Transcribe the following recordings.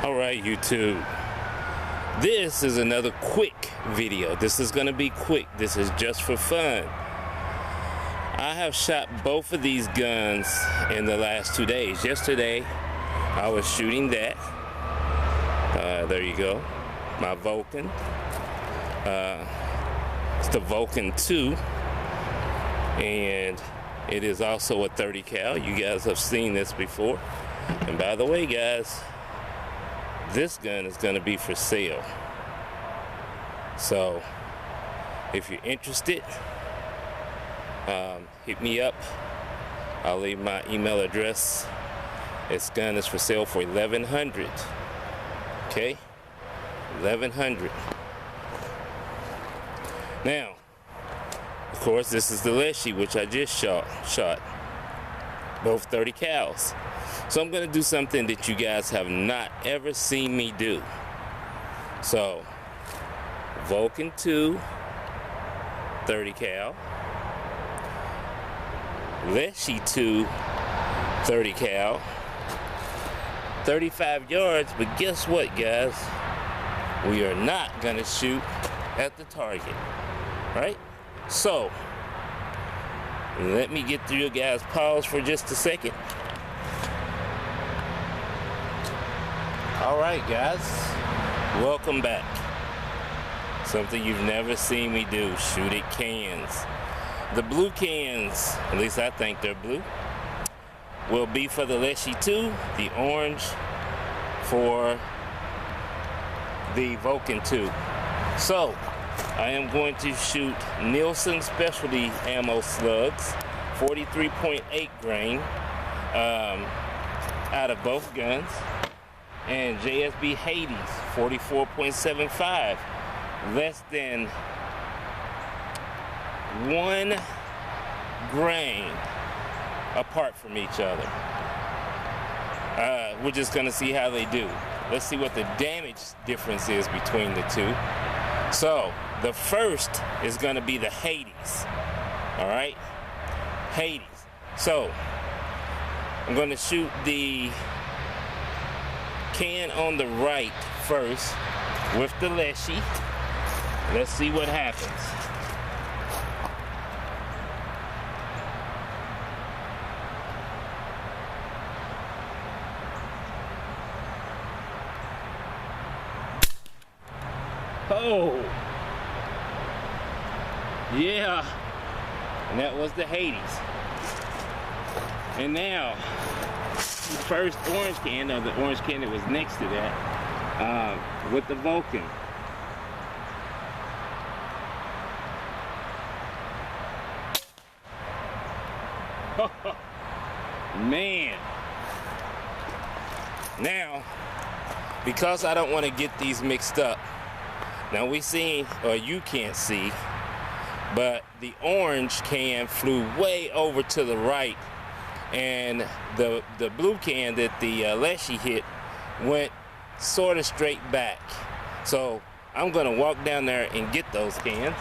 Alright, YouTube, this is another quick video. This is gonna be quick. This is just for fun. I have shot both of these guns in the last 2 days. Yesterday I was shooting that. There you go, my Vulcan. It's the Vulcan 2, and it is also a 30 cal. You guys have seen this before. And by the way, guys, this gun is going to be for sale. So if you're interested, hit me up. I'll leave my email address. This gun is for sale for $1,100. Okay, $1,100. Now, of course, this is the Leshiy, which I just shot. Both 30 cals. So I'm gonna do something that you guys have not ever seen me do. So, Vulcan 2, 30 cal. Leshiy 2, 30 cal. 35 yards, but guess what, guys? We are not gonna shoot at the target, right? So, let me get through your guys' pause for just a second. Alright, guys, welcome back. Something you've never seen me do, shoot at cans. The blue cans, at least I think they're blue, will be for the Leshiy 2, the orange for the Vulcan 2. So, I am going to shoot Nielsen specialty ammo slugs, 43.8 grain, out of both guns, and JSB Hades, 44.75, less than 1 grain apart from each other. We're just gonna see how they do. Let's see what the damage difference is between the two. So the first is gonna be the Hades. All right, Hades. So I'm gonna shoot the can on the right first with the Leshiy. Let's see what happens. Oh, yeah, and that was the Hades. And now, the first orange can, or the orange can that was next to that, with the Vulcan. Man. Now, because I don't want to get these mixed up, now we see, or you can't see, but the orange can flew way over to the right, and the blue can that the Leshiy hit went sort of straight back. So I'm gonna walk down there and get those cans.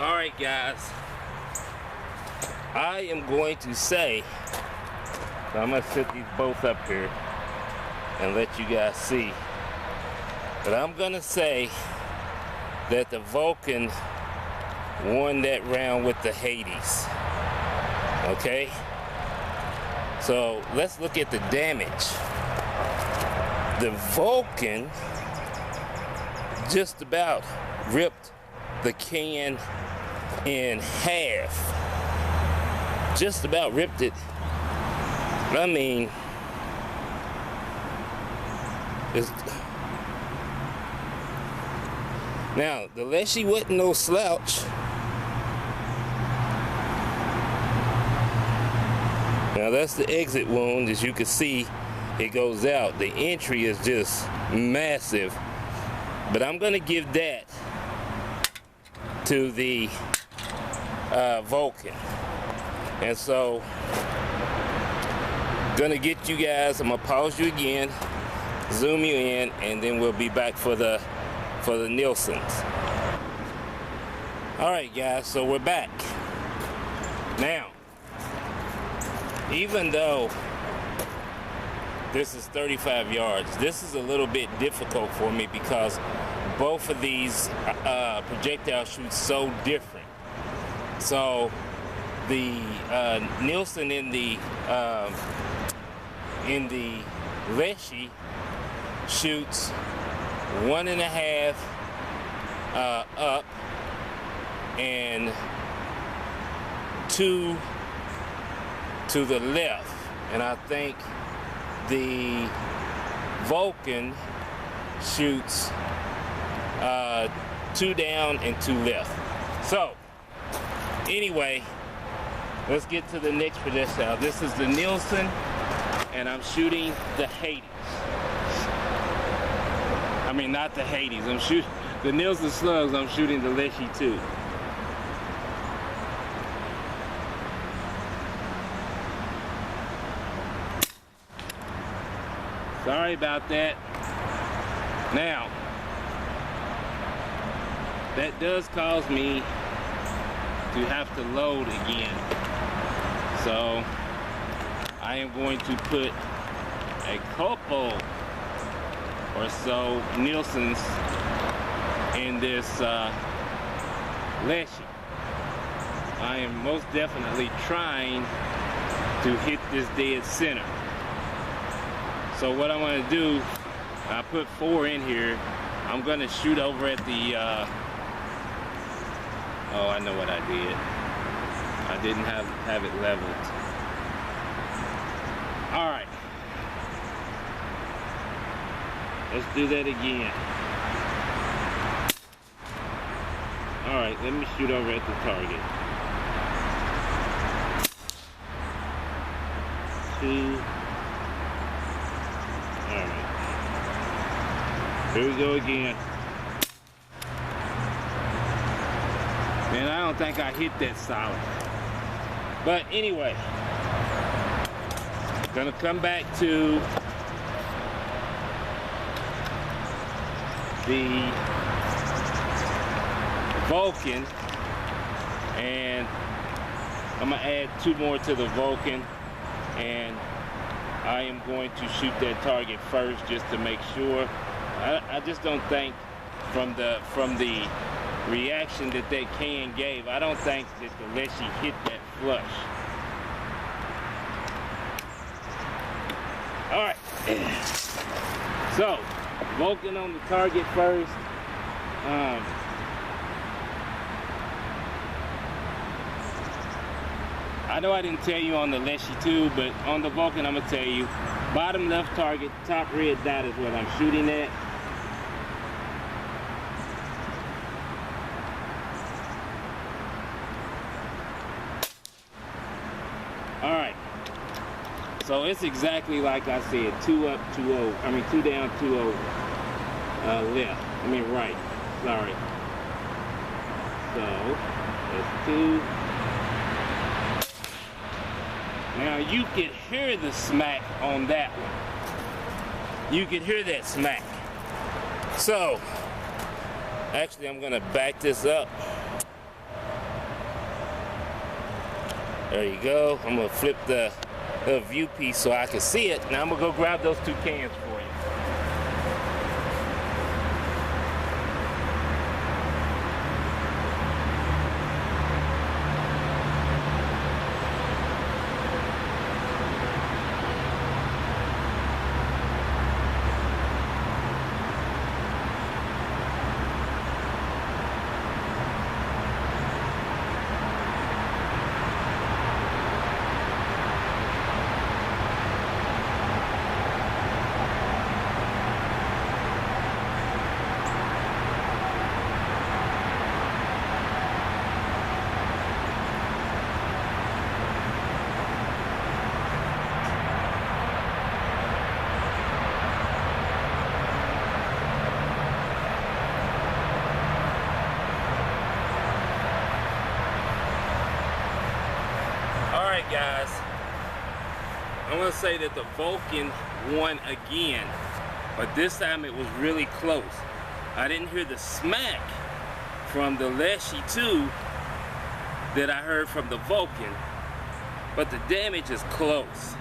Alright, guys, I am going to say, so I'm going to set these both up here and let you guys see, but I'm going to say that the Vulcan won that round with the Hades. Okay? So let's look at the damage. The Vulcan just about ripped the can in half. Just about ripped it. I mean, now the Leshiy wasn't no slouch. Now that's the exit wound. As you can see, it goes out. The entry is just massive. But I'm gonna give that to the Vulcan. And so, gonna get you guys, I'm gonna pause you again, zoom you in, and then we'll be back for the Nielsens. All right, guys, so we're back. Now, even though this is 35 yards, this is a little bit difficult for me because both of these projectile shoots so different. So the Nielsen in the Leshiy shoots 1.5 up and 2 to the left, and I think the Vulcan shoots 2 down and 2 left. So anyway, let's get to the next projectile. This is the Nielsen, and I'm shooting the Hades. I mean, not the Hades. I'm shooting the Nielsen slugs. I'm shooting the Leshiy too. Sorry about that. Now, that does cause me to have to load again. So I am going to put a couple or so Nielsens in this Leshiy. I am most definitely trying to hit this dead center. So what I'm going to do, I put 4 in here. I'm going to shoot over at the, oh, I know what I did. I didn't have it leveled. All right. Let's do that again. All right, let me shoot over at the target. 2. Alright. Here we go again. Man, I don't think I hit that solid. But anyway, gonna come back to the Vulcan, and I'm gonna add 2 more to the Vulcan, and I am going to shoot that target first just to make sure. I just don't think from the reaction that can gave, I don't think that the Leshiy hit that flush. All right. So Vulcan on the target first. I know I didn't tell you on the Leshiy too, but on the Vulcan I'm gonna tell you, bottom left target, top red dot is what I'm shooting at. All right, so it's exactly like I said, 2 up, 2 over. I mean 2 down, 2 over. Left, I mean right, sorry. So, that's 2. Now you can hear the smack on that one. You can hear that smack. So, actually I'm gonna back this up. There you go. I'm gonna flip the view piece so I can see it. Now I'm gonna go grab those 2 cans for you. I'm gonna say that the Vulcan won again, but this time it was really close. I didn't hear the smack from the Leshiy 2 that I heard from the Vulcan, but the damage is close.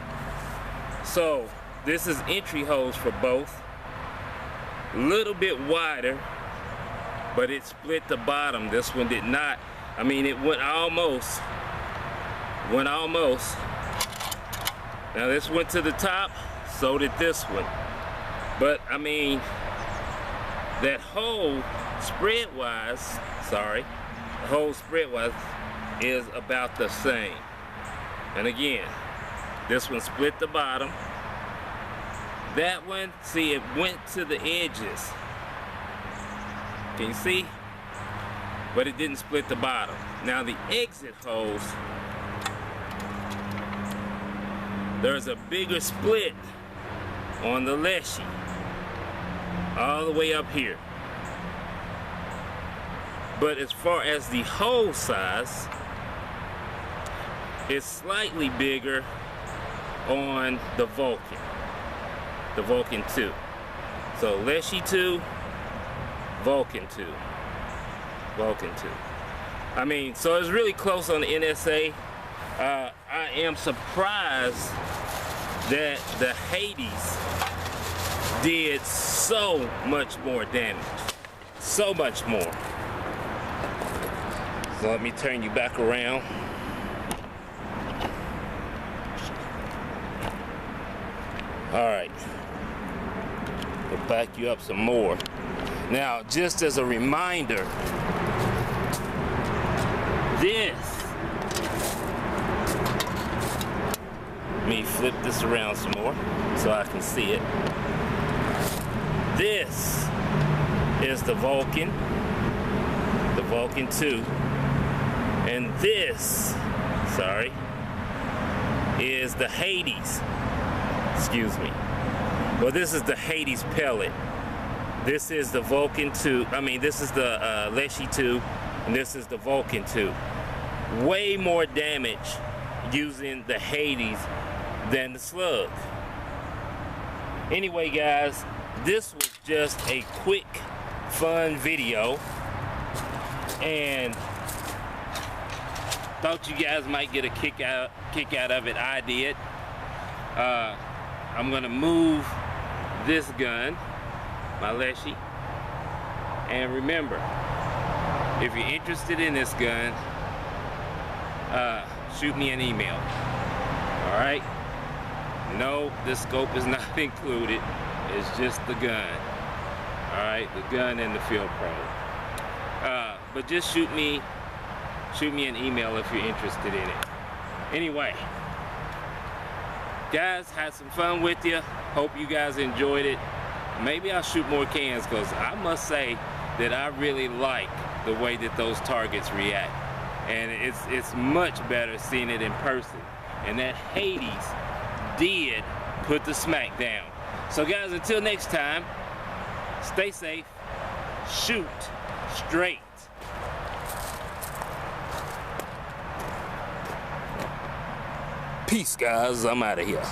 So this is entry holes for both. A little bit wider, but it split the bottom. This one did not. I mean, it went almost. Now this went to the top, so did this one. But I mean, that hole spread-wise, is about the same. And again, this one split the bottom. That one, see, it went to the edges. Can you see? But it didn't split the bottom. Now the exit holes, there's a bigger split on the Leshiy, all the way up here. But as far as the hole size, it's slightly bigger on the Vulcan 2. So Leshiy 2, Vulcan 2. I mean, so it's really close on the NSA. I am surprised that the Hades did so much more damage. So much more. So let me turn you back around. Alright. We'll back you up some more. Now, just as a reminder, let me flip this around some more so I can see it. This is the Vulcan 2, and this, is the Hades. Excuse me. Well, this is the Hades pellet. This is the Vulcan 2. I mean, this is the Leshiy 2, and this is the Vulcan 2. Way more damage using the Hades than the slug. Anyway, guys, this was just a quick, fun video, and thought you guys might get a kick out of it. I did. I'm gonna move this gun, my Leshiy, and remember, if you're interested in this gun, shoot me an email. All right. No, the scope is not included. It's just the gun. All right, the gun and the Field Pro. But just shoot me an email if you're interested in it. Anyway, guys, had some fun with you. Hope you guys enjoyed it. Maybe I'll shoot more cans, because I must say that I really like the way that those targets react. And it's much better seeing it in person. And that Hades did put the smack down. So guys, until next time, stay safe, shoot straight. Peace, guys. I'm out of here.